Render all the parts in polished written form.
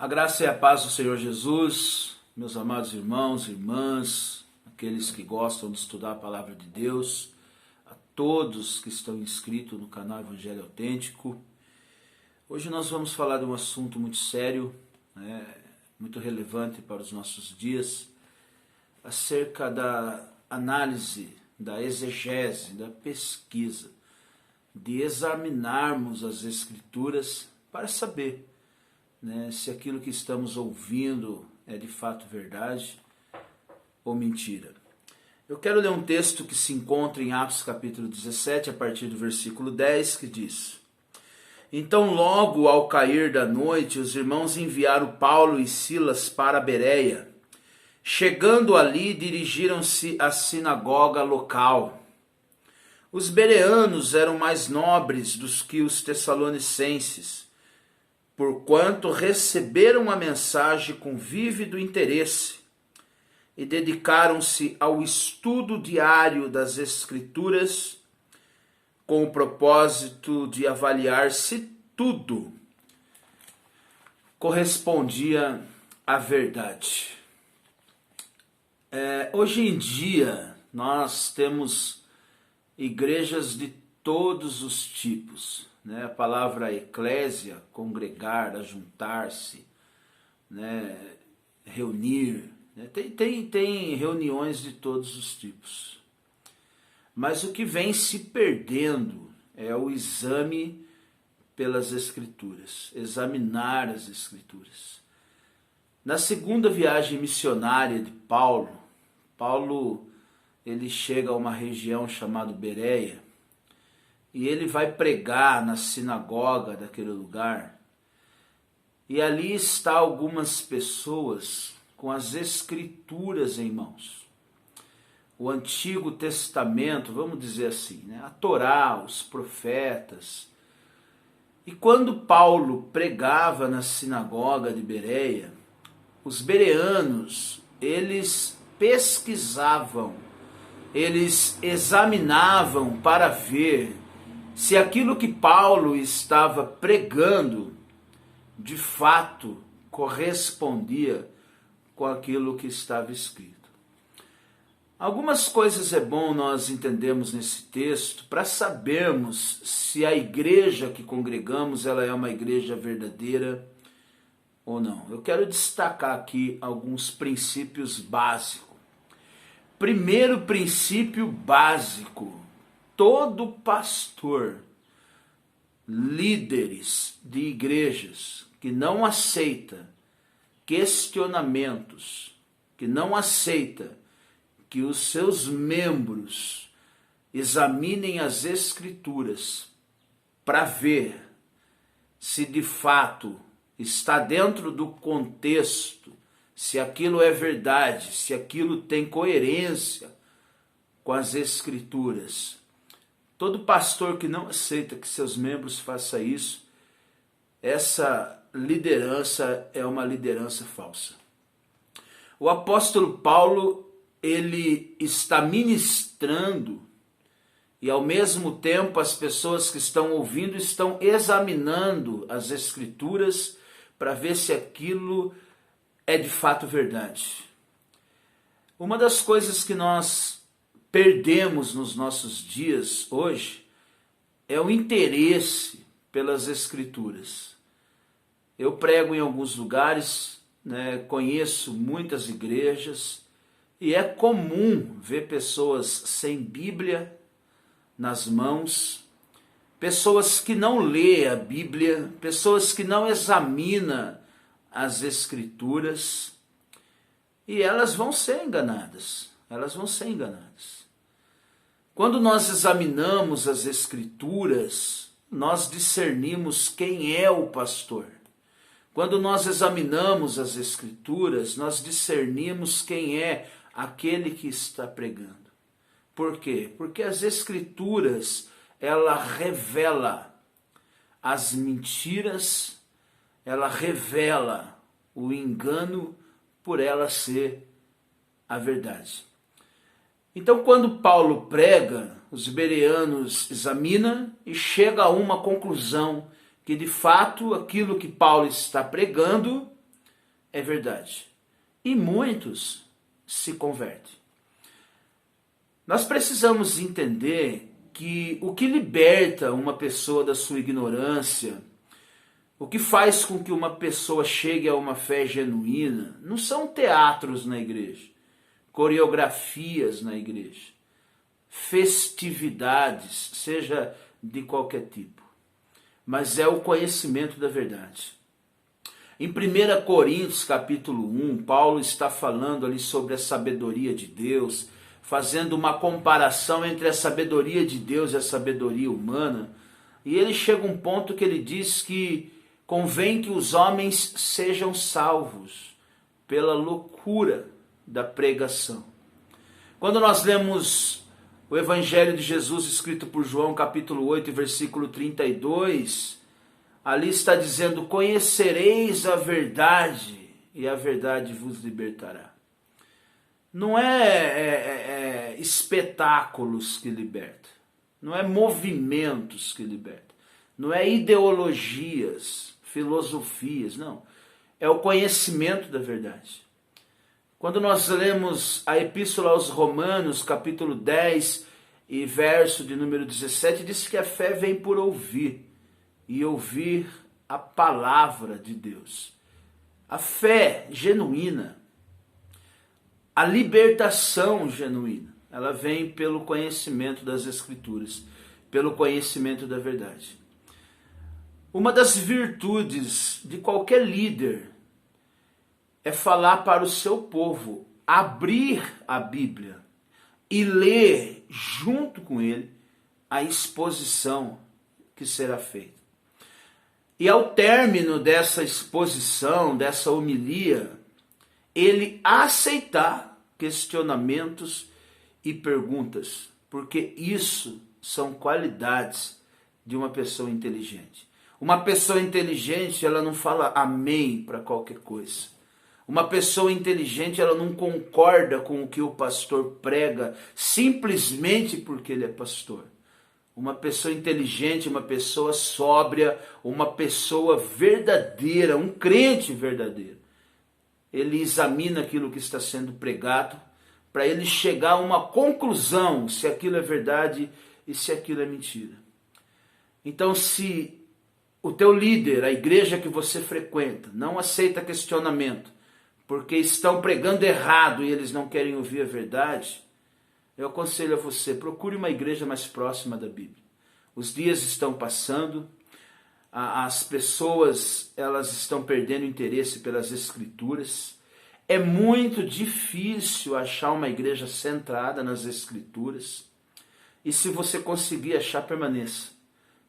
A graça e a paz do Senhor Jesus, meus amados irmãos e irmãs, aqueles que gostam de estudar a palavra de Deus, a todos que estão inscritos no canal Evangelho Autêntico. Hoje nós vamos falar de um assunto muito sério, muito relevante para os nossos dias, acerca da análise, da exegese, da pesquisa, de examinarmos as Escrituras para saber se aquilo que estamos ouvindo é de fato verdade ou mentira. Eu quero ler um texto que se encontra em Atos capítulo 17, a partir do versículo 10, que diz: Então logo ao cair da noite, os irmãos enviaram Paulo e Silas para Bereia. Chegando ali, dirigiram-se à sinagoga local. Os bereanos eram mais nobres do que os tessalonicenses, porquanto receberam a mensagem com vívido interesse e dedicaram-se ao estudo diário das Escrituras, com o propósito de avaliar se tudo correspondia à verdade. Hoje em dia nós temos igrejas de todos os tipos. A palavra eclésia, congregar, ajuntar-se, reunir. Tem reuniões de todos os tipos. Mas o que vem se perdendo é o exame pelas Escrituras, examinar as Escrituras. Na segunda viagem missionária de Paulo ele chega a uma região chamada Bereia, e ele vai pregar na sinagoga daquele lugar. E ali está algumas pessoas com as Escrituras em mãos. O Antigo Testamento, vamos dizer assim, a Torá, os profetas. E quando Paulo pregava na sinagoga de Bereia, os bereanos, eles pesquisavam, eles examinavam para ver se aquilo que Paulo estava pregando de fato correspondia com aquilo que estava escrito. Algumas coisas é bom nós entendermos nesse texto para sabermos se a igreja que congregamos ela é uma igreja verdadeira ou não. Eu quero destacar aqui alguns princípios básicos. Primeiro princípio básico: todo pastor, líderes de igrejas que não aceita questionamentos, que não aceita que os seus membros examinem as Escrituras para ver se de fato está dentro do contexto, se aquilo é verdade, se aquilo tem coerência com as Escrituras. Todo pastor que não aceita que seus membros façam isso, essa liderança é uma liderança falsa. O apóstolo Paulo, ele está ministrando e ao mesmo tempo as pessoas que estão ouvindo estão examinando as Escrituras para ver se aquilo é de fato verdade. Uma das coisas que nós perdemos nos nossos dias hoje é o interesse pelas Escrituras. Eu prego em alguns lugares, conheço muitas igrejas, e é comum ver pessoas sem Bíblia nas mãos, pessoas que não lêem a Bíblia, pessoas que não examinam as Escrituras, e elas vão ser enganadas, Quando nós examinamos as Escrituras, nós discernimos quem é o pastor. Quando nós examinamos as Escrituras, nós discernimos quem é aquele que está pregando. Por quê? Porque as Escrituras, ela revela as mentiras, ela revela o engano por ela ser a verdade. Então, quando Paulo prega, os bereanos examinam e chegam a uma conclusão que, de fato, aquilo que Paulo está pregando é verdade. E muitos se convertem. Nós precisamos entender que o que liberta uma pessoa da sua ignorância, o que faz com que uma pessoa chegue a uma fé genuína, não são teatros na igreja, coreografias na igreja, festividades, seja de qualquer tipo, mas é o conhecimento da verdade. Em 1 Coríntios capítulo 1, Paulo está falando ali sobre a sabedoria de Deus, fazendo uma comparação entre a sabedoria de Deus e a sabedoria humana, e ele chega a um ponto que ele diz que convém que os homens sejam salvos pela loucura da pregação. Quando nós lemos o Evangelho de Jesus escrito por João, capítulo 8, versículo 32, ali está dizendo: conhecereis a verdade e a verdade vos libertará. Não é espetáculos que libertam, não é movimentos que libertam, não é ideologias, filosofias, não. É o conhecimento da verdade. Quando nós lemos a Epístola aos Romanos, capítulo 10 e verso de número 17, diz que a fé vem por ouvir, e ouvir a palavra de Deus. A fé genuína, a libertação genuína, ela vem pelo conhecimento das Escrituras, pelo conhecimento da verdade. Uma das virtudes de qualquer líder é falar para o seu povo, abrir a Bíblia e ler junto com ele a exposição que será feita. E ao término dessa exposição, dessa homilia, ele aceitar questionamentos e perguntas, porque isso são qualidades de uma pessoa inteligente. Uma pessoa inteligente, ela não fala amém para qualquer coisa. Uma pessoa inteligente, ela não concorda com o que o pastor prega simplesmente porque ele é pastor. Uma pessoa inteligente, uma pessoa sóbria, uma pessoa verdadeira, um crente verdadeiro. Ele examina aquilo que está sendo pregado para ele chegar a uma conclusão se aquilo é verdade e se aquilo é mentira. Então, se o teu líder, a igreja que você frequenta, não aceita questionamento, porque estão pregando errado e eles não querem ouvir a verdade, eu aconselho a você, procure uma igreja mais próxima da Bíblia. Os dias estão passando, as pessoas elas estão perdendo interesse pelas Escrituras. É muito difícil achar uma igreja centrada nas Escrituras. E se você conseguir achar, permaneça.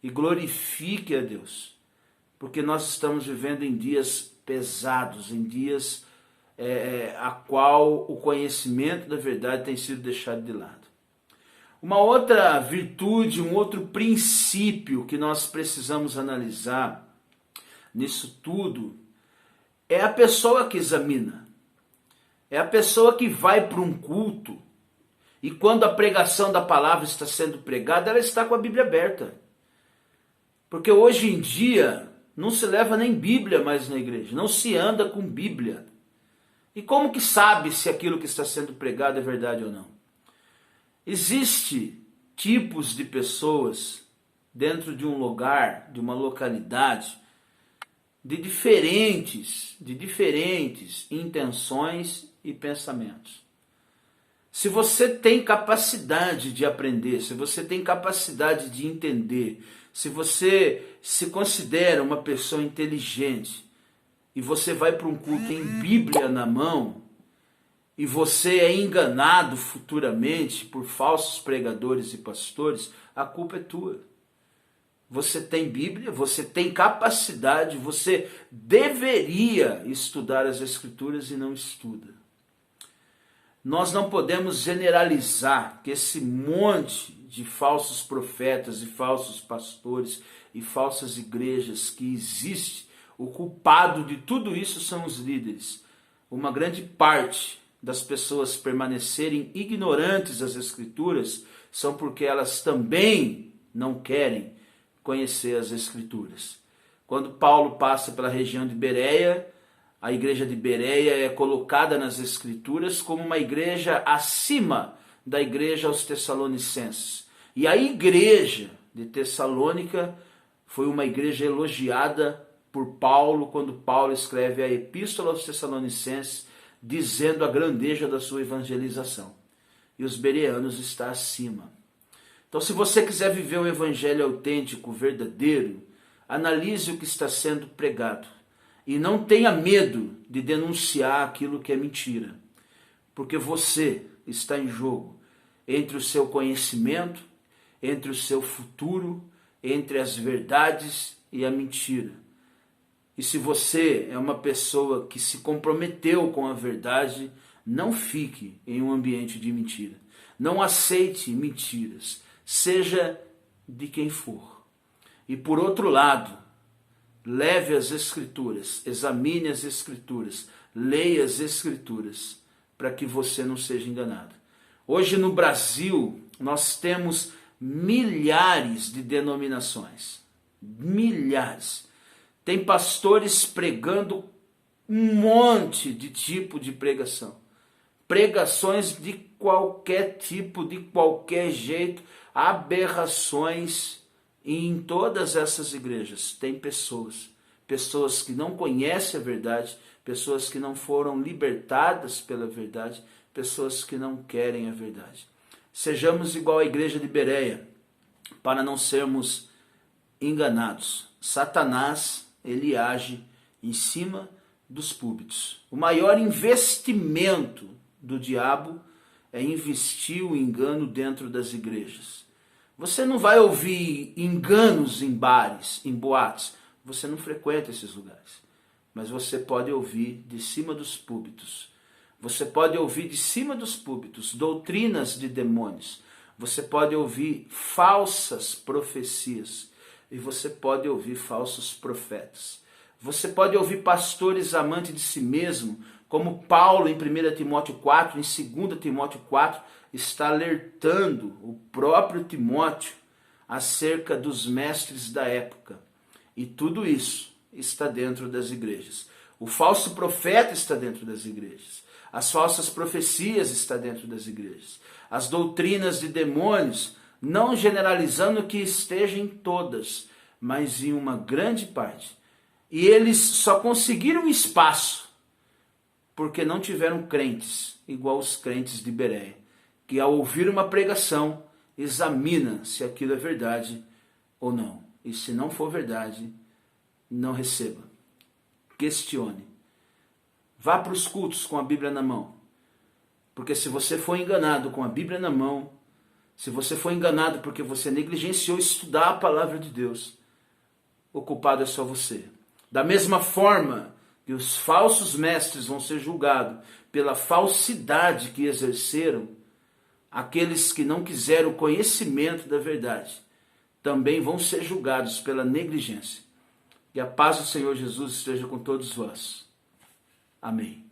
E glorifique a Deus. Porque nós estamos vivendo em dias pesados, em dias a qual o conhecimento da verdade tem sido deixado de lado. Uma outra virtude, um outro princípio que nós precisamos analisar nisso tudo é a pessoa que examina. É a pessoa que vai para um culto e quando a pregação da palavra está sendo pregada, ela está com a Bíblia aberta. Porque hoje em dia não se leva nem Bíblia mais na igreja, não se anda com Bíblia. E como que sabe se aquilo que está sendo pregado é verdade ou não? Existem tipos de pessoas dentro de um lugar, de uma localidade, de diferentes intenções e pensamentos. Se você tem capacidade de aprender, se você tem capacidade de entender, se você se considera uma pessoa inteligente, e você vai para um culto em Bíblia na mão, e você é enganado futuramente por falsos pregadores e pastores, a culpa é tua. Você tem Bíblia, você tem capacidade, você deveria estudar as Escrituras e não estuda. Nós não podemos generalizar que esse monte de falsos profetas e falsos pastores e falsas igrejas que existe, o culpado de tudo isso são os líderes. Uma grande parte das pessoas permanecerem ignorantes das Escrituras são porque elas também não querem conhecer as Escrituras. Quando Paulo passa pela região de Bereia, A igreja de Bereia é colocada nas Escrituras como uma igreja acima da igreja aos Tessalonicenses. E a igreja de Tessalônica foi uma igreja elogiada por Paulo, quando Paulo escreve a Epístola aos Tessalonicenses, dizendo a grandeza da sua evangelização. E os bereanos estão acima. Então, se você quiser viver um evangelho autêntico, verdadeiro, analise o que está sendo pregado. E não tenha medo de denunciar aquilo que é mentira. Porque você está em jogo entre o seu conhecimento, entre o seu futuro, entre as verdades e a mentira. E se você é uma pessoa que se comprometeu com a verdade, não fique em um ambiente de mentira. Não aceite mentiras, seja de quem for. E por outro lado, leve as Escrituras, examine as Escrituras, leia as Escrituras, para que você não seja enganado. Hoje no Brasil, nós temos milhares de denominações. Milhares. Tem pastores pregando um monte de tipo de pregação. Pregações de qualquer tipo, de qualquer jeito, aberrações. E em todas essas igrejas tem pessoas que não conhecem a verdade, pessoas que não foram libertadas pela verdade, pessoas que não querem a verdade. Sejamos igual à igreja de Bereia, para não sermos enganados. Satanás, ele age em cima dos púlpitos. O maior investimento do diabo é investir o engano dentro das igrejas. Você não vai ouvir enganos em bares, em boates. Você não frequenta esses lugares. Mas você pode ouvir de cima dos púlpitos. Você pode ouvir de cima dos púlpitos doutrinas de demônios. Você pode ouvir falsas profecias. E você pode ouvir falsos profetas. Você pode ouvir pastores amantes de si mesmo, como Paulo em 1 Timóteo 4, em 2 Timóteo 4, está alertando o próprio Timóteo acerca dos mestres da época. E tudo isso está dentro das igrejas. O falso profeta está dentro das igrejas. As falsas profecias estão dentro das igrejas. As doutrinas de demônios, não generalizando que estejam em todas, mas em uma grande parte. E eles só conseguiram espaço porque não tiveram crentes, igual os crentes de Bereia, que ao ouvir uma pregação, examina se aquilo é verdade ou não. E se não for verdade, não receba. Questione. Vá para os cultos com a Bíblia na mão. Porque se você for enganado com a Bíblia na mão, se você for enganado porque você negligenciou estudar a palavra de Deus, o culpado é só você. Da mesma forma que os falsos mestres vão ser julgados pela falsidade que exerceram, aqueles que não quiseram o conhecimento da verdade também vão ser julgados pela negligência. E a paz do Senhor Jesus esteja com todos vós. Amém.